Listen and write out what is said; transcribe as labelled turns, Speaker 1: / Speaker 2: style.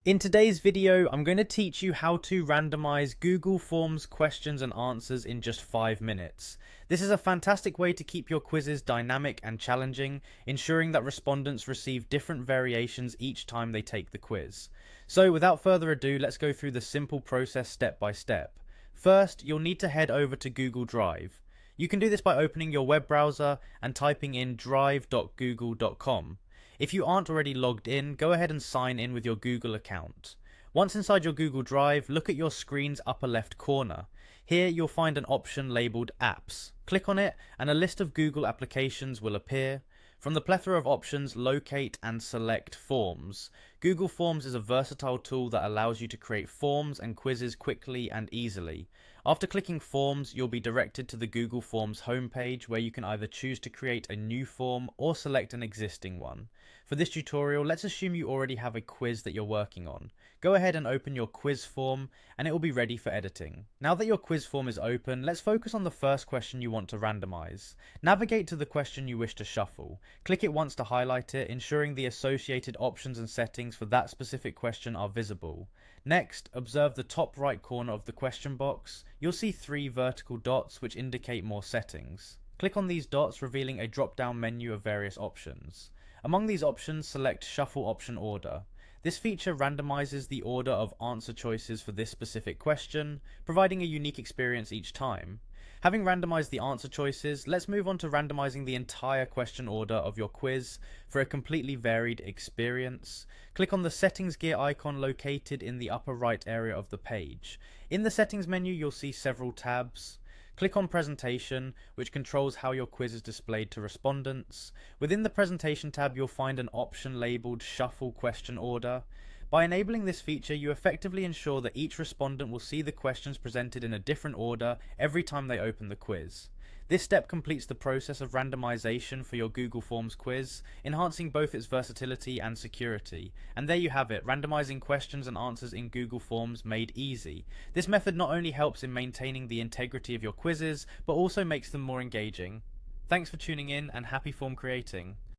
Speaker 1: In today's video, I'm going to teach you how to randomize Google Forms questions and answers in just 5 minutes. This is a fantastic way to keep your quizzes dynamic and challenging, ensuring that respondents receive different variations each time they take the quiz. So without further ado, let's go through the simple process step by step. First, you'll need to head over to Google Drive. You can do this by opening your web browser and typing in drive.google.com. If you aren't already logged in, go ahead and sign in with your Google account. Once inside your Google Drive, look at your screen's upper left corner. Here you'll find an option labeled Apps. Click on it and a list of Google applications will appear. From the plethora of options, locate and select Forms. Google Forms is a versatile tool that allows you to create forms and quizzes quickly and easily. After clicking Forms, you'll be directed to the Google Forms homepage where you can either choose to create a new form or select an existing one. For this tutorial, let's assume you already have a quiz that you're working on. Go ahead and open your quiz form and it will be ready for editing. Now that your quiz form is open, let's focus on the first question you want to randomize. Navigate to the question you wish to shuffle. Click it once to highlight it, ensuring the associated options and settings for that specific question are visible. Next, observe the top right corner of the question box. You'll see 3 vertical dots which indicate more settings. Click on these dots, revealing a drop-down menu of various options. Among these options, select Shuffle Option Order. This feature randomizes the order of answer choices for this specific question, providing a unique experience each time. Having randomized the answer choices, let's move on to randomizing the entire question order of your quiz for a completely varied experience. Click on the settings gear icon located in the upper right area of the page. In the settings menu, you'll see several tabs. Click on Presentation, which controls how your quiz is displayed to respondents. Within the Presentation tab, you'll find an option labeled Shuffle Question Order. By enabling this feature, you effectively ensure that each respondent will see the questions presented in a different order every time they open the quiz. This step completes the process of randomization for your Google Forms quiz, enhancing both its versatility and security. And there you have it, randomizing questions and answers in Google Forms made easy. This method not only helps in maintaining the integrity of your quizzes, but also makes them more engaging. Thanks for tuning in and happy form creating.